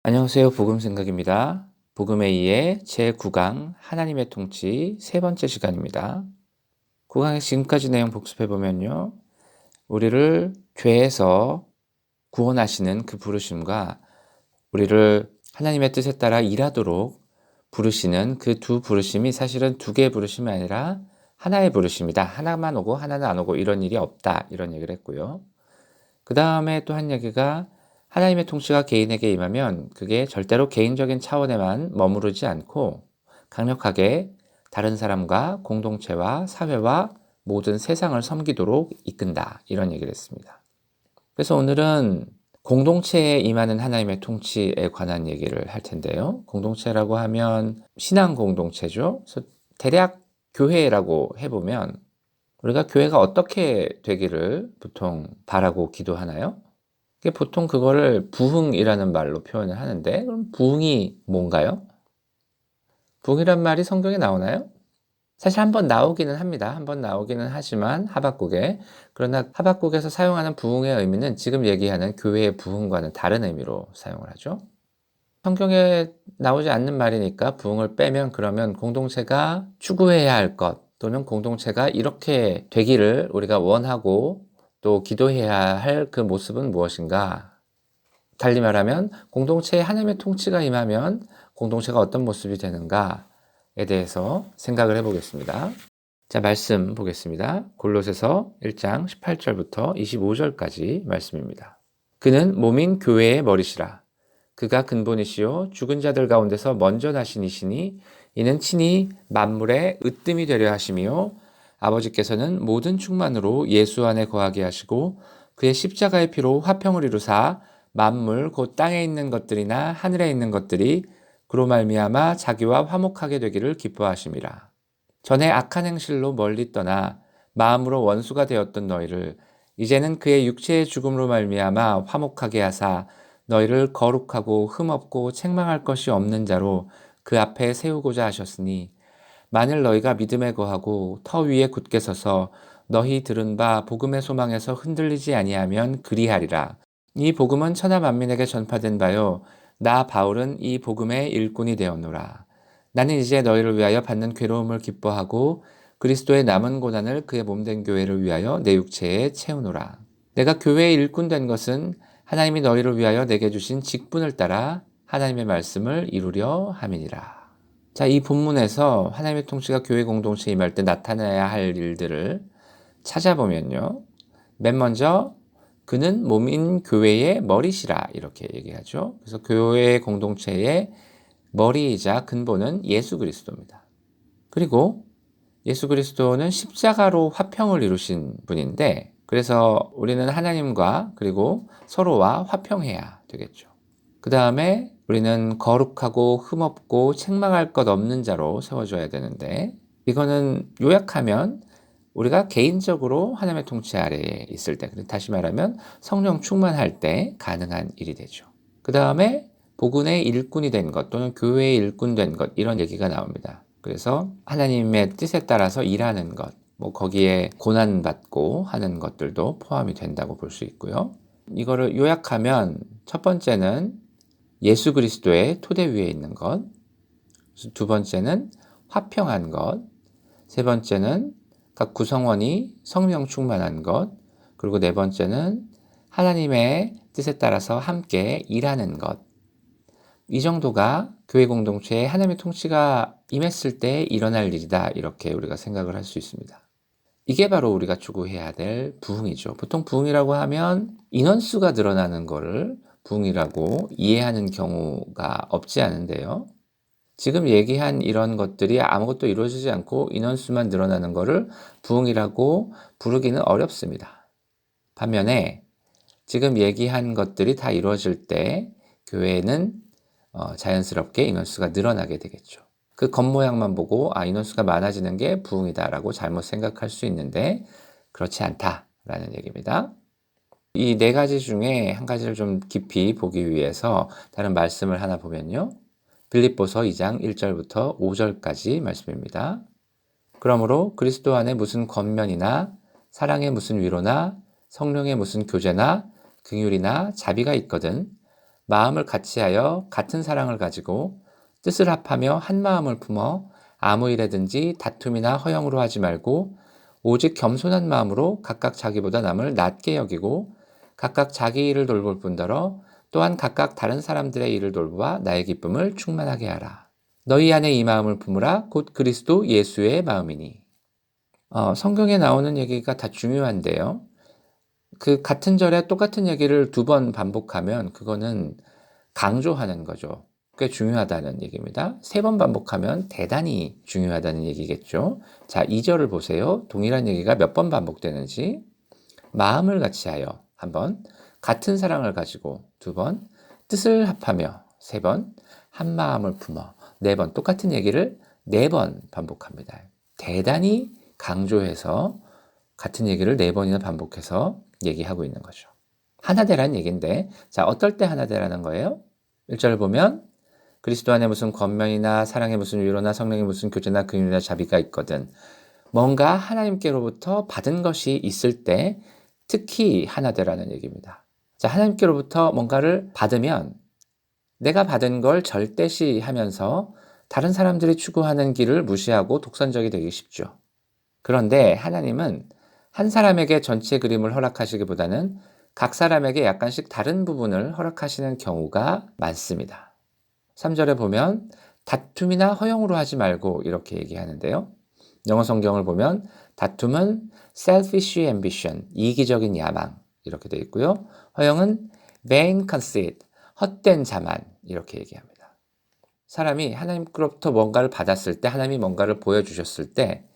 안녕하세요. 복음생각입니다. 복음의 제9강 하나님의 통치 세 번째 시간입니다. 9강의 지금까지 내용 복습해 보면요. 우리를 죄에서 구원하시는 그 부르심과 우리를 하나님의 뜻에 따라 일하도록 부르시는 그 두 부르심이 사실은 두 개의 부르심이 아니라 하나의 부르심이다. 하나만 오고 하나는 안 오고 이런 일이 없다. 이런 얘기를 했고요. 그 다음에 또 한 얘기가 하나님의 통치가 개인에게 임하면 그게 절대로 개인적인 차원에만 머무르지 않고 강력하게 다른 사람과 공동체와 사회와 모든 세상을 섬기도록 이끈다. 이런 얘기를 했습니다. 그래서 오늘은 공동체에 임하는 하나님의 통치에 관한 얘기를 할 텐데요. 공동체라고 하면 신앙 공동체죠. 그래서 대략 교회라고 해보면 우리가 교회가 어떻게 되기를 보통 바라고 기도하나요? 보통 그거를 부흥이라는 말로 표현을 하는데 그럼 부흥이 뭔가요? 부흥이란 말이 성경에 나오나요? 사실 한번 나오기는 합니다. 한번 나오기는 하지만 하박국에. 그러나 하박국에서 사용하는 부흥의 의미는 지금 얘기하는 교회의 부흥과는 다른 의미로 사용을 하죠. 성경에 나오지 않는 말이니까 부흥을 빼면 그러면 공동체가 추구해야 할 것 또는 공동체가 이렇게 되기를 우리가 원하고 또 기도해야 할 그 모습은 무엇인가? 달리 말하면 공동체에 하나님의 통치가 임하면 공동체가 어떤 모습이 되는가에 대해서 생각을 해보겠습니다. 자, 말씀 보겠습니다. 골로새서 1장 18절부터 25절까지 말씀입니다. 그는 몸인 교회의 머리시라. 그가 근본이시요 죽은 자들 가운데서 먼저 나신 이시니 이는 친히 만물의 으뜸이 되려 하심이요 아버지께서는 모든 충만으로 예수 안에 거하게 하시고 그의 십자가의 피로 화평을 이루사 만물 곧 땅에 있는 것들이나 하늘에 있는 것들이 그로 말미암아 자기와 화목하게 되기를 기뻐하심이라. 전에 악한 행실로 멀리 떠나 마음으로 원수가 되었던 너희를 이제는 그의 육체의 죽음으로 말미암아 화목하게 하사 너희를 거룩하고 흠없고 책망할 것이 없는 자로 그 앞에 세우고자 하셨으니 만일 너희가 믿음에 거하고 터 위에 굳게 서서 너희 들은 바 복음의 소망에서 흔들리지 아니하면 그리하리라. 이 복음은 천하 만민에게 전파된 바요 나 바울은 이 복음의 일꾼이 되었노라. 나는 이제 너희를 위하여 받는 괴로움을 기뻐하고 그리스도의 남은 고난을 그의 몸된 교회를 위하여 내 육체에 채우노라. 내가 교회의 일꾼 된 것은 하나님이 너희를 위하여 내게 주신 직분을 따라 하나님의 말씀을 이루려 함이니라. 자, 이 본문에서 하나님의 통치가 교회 공동체에 임할 때 나타나야 할 일들을 찾아보면요. 맨 먼저 그는 몸인 교회의 머리시라 이렇게 얘기하죠. 그래서 교회 공동체의 머리이자 근본은 예수 그리스도입니다. 그리고 예수 그리스도는 십자가로 화평을 이루신 분인데 그래서 우리는 하나님과 그리고 서로와 화평해야 되겠죠. 그 다음에 우리는 거룩하고 흠없고 책망할 것 없는 자로 세워줘야 되는데 이거는 요약하면 우리가 개인적으로 하나님의 통치 아래에 있을 때, 다시 말하면 성령 충만할 때 가능한 일이 되죠. 그 다음에 복음의 일꾼이 된 것 또는 교회의 일꾼 된 것 이런 얘기가 나옵니다. 그래서 하나님의 뜻에 따라서 일하는 것, 거기에 고난받고 하는 것들도 포함이 된다고 볼 수 있고요. 이거를 요약하면 첫 번째는 예수 그리스도의 토대 위에 있는 것, 두 번째는 화평한 것, 세 번째는 각 구성원이 성령 충만한 것, 그리고 네 번째는 하나님의 뜻에 따라서 함께 일하는 것. 이 정도가 교회 공동체에 하나님의 통치가 임했을 때 일어날 일이다. 이렇게 우리가 생각을 할 수 있습니다. 이게 바로 우리가 추구해야 될 부흥이죠. 보통 부흥이라고 하면 인원수가 늘어나는 것을 부흥이라고 이해하는 경우가 없지 않은데요. 지금 얘기한 이런 것들이 아무것도 이루어지지 않고 인원수만 늘어나는 것을 부흥이라고 부르기는 어렵습니다. 반면에 지금 얘기한 것들이 다 이루어질 때 교회는 자연스럽게 인원수가 늘어나게 되겠죠. 그 겉모양만 보고 인원수가 많아지는 게 부흥이다라고 잘못 생각할 수 있는데 그렇지 않다라는 얘기입니다. 이 네 가지 중에 한 가지를 좀 깊이 보기 위해서 다른 말씀을 하나 보면요. 빌립보서 2장 1절부터 5절까지 말씀입니다. 그러므로 그리스도 안에 무슨 권면이나 사랑의 무슨 위로나 성령의 무슨 교제나 긍휼이나 자비가 있거든 마음을 같이하여 같은 사랑을 가지고 뜻을 합하며 한 마음을 품어 아무 일에든지 다툼이나 허영으로 하지 말고 오직 겸손한 마음으로 각각 자기보다 남을 낮게 여기고 각각 자기 일을 돌볼 뿐더러 또한 각각 다른 사람들의 일을 돌보아 나의 기쁨을 충만하게 하라. 너희 안에 이 마음을 품으라. 곧 그리스도 예수의 마음이니. 성경에 나오는 얘기가 다 중요한데요. 그 같은 절에 똑같은 얘기를 2번 반복하면 그거는 강조하는 거죠. 꽤 중요하다는 얘기입니다. 3번 반복하면 대단히 중요하다는 얘기겠죠. 자, 2절을 보세요. 동일한 얘기가 몇 번 반복되는지. 마음을 같이하여 1번, 같은 사랑을 가지고 2번, 뜻을 합하며 3번, 한 마음을 품어 4번, 똑같은 얘기를 4번 반복합니다. 대단히 강조해서 같은 얘기를 4번이나 반복해서 얘기하고 있는 거죠. 하나되라는 얘기인데, 자, 어떨 때 하나되라는 거예요? 1절을 보면 그리스도 안에 무슨 권면이나 사랑의 무슨 위로나 성령의 무슨 교제나 긍휼이나 자비가 있거든. 뭔가 하나님께로부터 받은 것이 있을 때 특히 하나되라는 얘기입니다. 자, 하나님께로부터 뭔가를 받으면 내가 받은 걸 절대시하면서 다른 사람들이 추구하는 길을 무시하고 독선적이 되기 쉽죠. 그런데 하나님은 한 사람에게 전체 그림을 허락하시기보다는 각 사람에게 약간씩 다른 부분을 허락하시는 경우가 많습니다. 3절에 보면 다툼이나 허영으로 하지 말고 이렇게 얘기하는데요. 영어 성경을 보면 다툼은 selfish ambition, 이기적인 야망 이렇게 되어 있고요. 허영은 vain conceit, 헛된 자만 이렇게 얘기합니다. 사람이 하나님으로부터 뭔가를 받았을 때, 하나님이 뭔가를 보여주셨을 때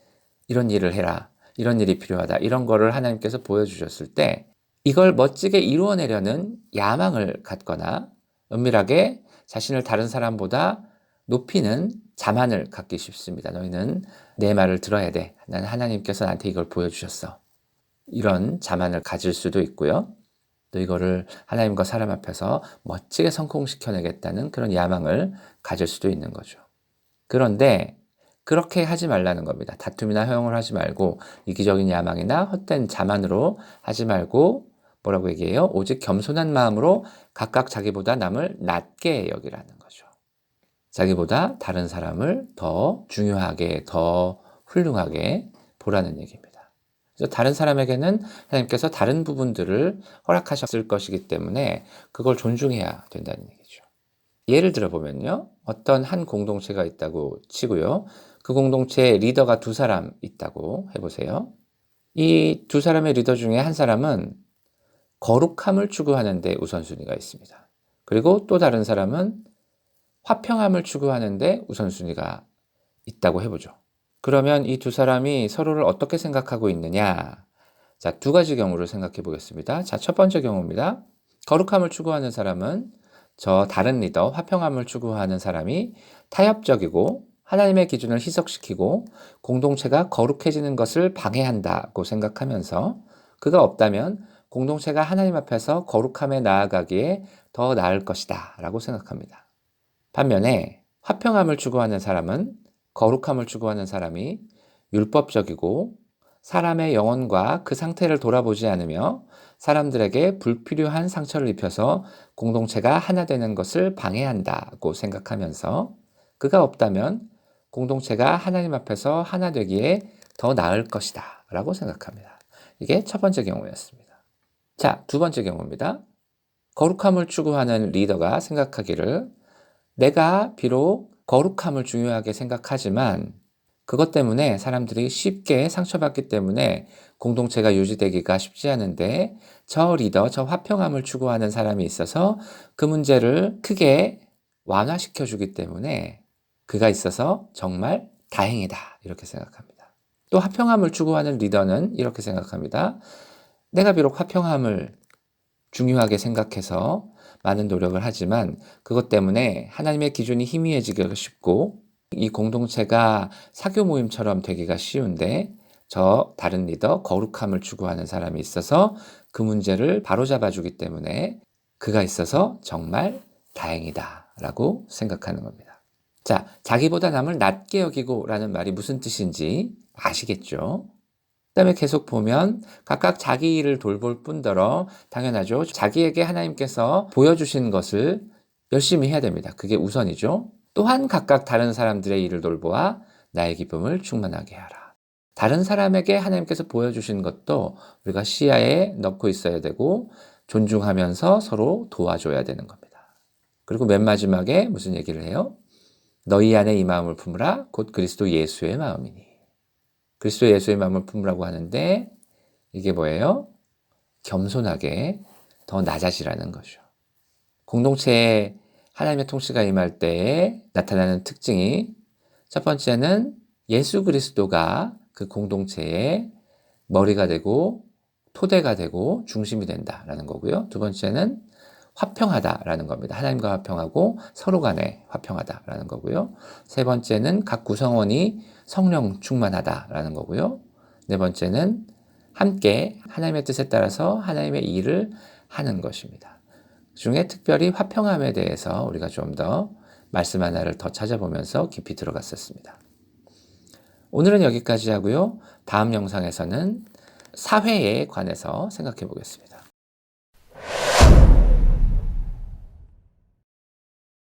이런 일을 해라, 이런 일이 필요하다, 이런 거를 하나님께서 보여주셨을 때 이걸 멋지게 이루어내려는 야망을 갖거나 은밀하게 자신을 다른 사람보다 높이는 자만을 갖기 쉽습니다. 너희는 내 말을 들어야 돼. 나는 하나님께서 나한테 이걸 보여주셨어. 이런 자만을 가질 수도 있고요. 또 이거를 하나님과 사람 앞에서 멋지게 성공시켜내겠다는 그런 야망을 가질 수도 있는 거죠. 그런데 그렇게 하지 말라는 겁니다. 다툼이나 허용을 하지 말고 이기적인 야망이나 헛된 자만으로 하지 말고 뭐라고 얘기해요? 오직 겸손한 마음으로 각각 자기보다 남을 낮게 여기라는 거죠. 자기보다 다른 사람을 더 중요하게, 더 훌륭하게 보라는 얘기입니다. 그래서 다른 사람에게는 하나님께서 다른 부분들을 허락하셨을 것이기 때문에 그걸 존중해야 된다는 얘기죠. 예를 들어 보면요. 어떤 한 공동체가 있다고 치고요. 그 공동체에 리더가 2사람 있다고 해보세요. 이 2사람의 리더 중에 한 사람은 거룩함을 추구하는 데 우선순위가 있습니다. 그리고 또 다른 사람은 화평함을 추구하는 데 우선순위가 있다고 해보죠. 그러면 이 2사람이 서로를 어떻게 생각하고 있느냐? 자, 2가지 경우를 생각해 보겠습니다. 자, 첫 번째 경우입니다. 거룩함을 추구하는 사람은 저 다른 리더, 화평함을 추구하는 사람이 타협적이고 하나님의 기준을 희석시키고 공동체가 거룩해지는 것을 방해한다고 생각하면서 그가 없다면 공동체가 하나님 앞에서 거룩함에 나아가기에 더 나을 것이다 라고 생각합니다. 반면에 화평함을 추구하는 사람은 거룩함을 추구하는 사람이 율법적이고 사람의 영혼과 그 상태를 돌아보지 않으며 사람들에게 불필요한 상처를 입혀서 공동체가 하나 되는 것을 방해한다고 생각하면서 그가 없다면 공동체가 하나님 앞에서 하나 되기에 더 나을 것이다 라고 생각합니다. 이게 첫 번째 경우였습니다. 자, 2번째 경우입니다. 거룩함을 추구하는 리더가 생각하기를 내가 비록 거룩함을 중요하게 생각하지만 그것 때문에 사람들이 쉽게 상처받기 때문에 공동체가 유지되기가 쉽지 않은데 저 리더, 저 화평함을 추구하는 사람이 있어서 그 문제를 크게 완화시켜 주기 때문에 그가 있어서 정말 다행이다 이렇게 생각합니다. 또 화평함을 추구하는 리더는 이렇게 생각합니다. 내가 비록 화평함을 중요하게 생각해서 많은 노력을 하지만 그것 때문에 하나님의 기준이 희미해지기가 쉽고 이 공동체가 사교 모임처럼 되기가 쉬운데 저 다른 리더, 거룩함을 추구하는 사람이 있어서 그 문제를 바로잡아 주기 때문에 그가 있어서 정말 다행이다 라고 생각하는 겁니다. 자, 자기보다 남을 낮게 여기고 라는 말이 무슨 뜻인지 아시겠죠? 그다음에 계속 보면 각각 자기 일을 돌볼 뿐더러 당연하죠. 자기에게 하나님께서 보여주신 것을 열심히 해야 됩니다. 그게 우선이죠. 또한 각각 다른 사람들의 일을 돌보아 나의 기쁨을 충만하게 하라. 다른 사람에게 하나님께서 보여주신 것도 우리가 시야에 넣고 있어야 되고 존중하면서 서로 도와줘야 되는 겁니다. 그리고 맨 마지막에 무슨 얘기를 해요? 너희 안에 이 마음을 품으라 곧 그리스도 예수의 마음이니. 그리스도 예수의 마음을 품으라고 하는데 이게 뭐예요? 겸손하게 더 낮아지라는 거죠. 공동체에 하나님의 통치가 임할 때에 나타나는 특징이 첫 번째는 예수 그리스도가 그 공동체의 머리가 되고 토대가 되고 중심이 된다라는 거고요. 두 번째는 화평하다라는 겁니다. 하나님과 화평하고 서로 간에 화평하다라는 거고요. 세 번째는 각 구성원이 성령 충만하다라는 거고요. 네 번째는 함께 하나님의 뜻에 따라서 하나님의 일을 하는 것입니다. 그 중에 특별히 화평함에 대해서 우리가 좀 더 말씀 하나를 더 찾아보면서 깊이 들어갔었습니다. 오늘은 여기까지 하고요. 다음 영상에서는 사회에 관해서 생각해 보겠습니다.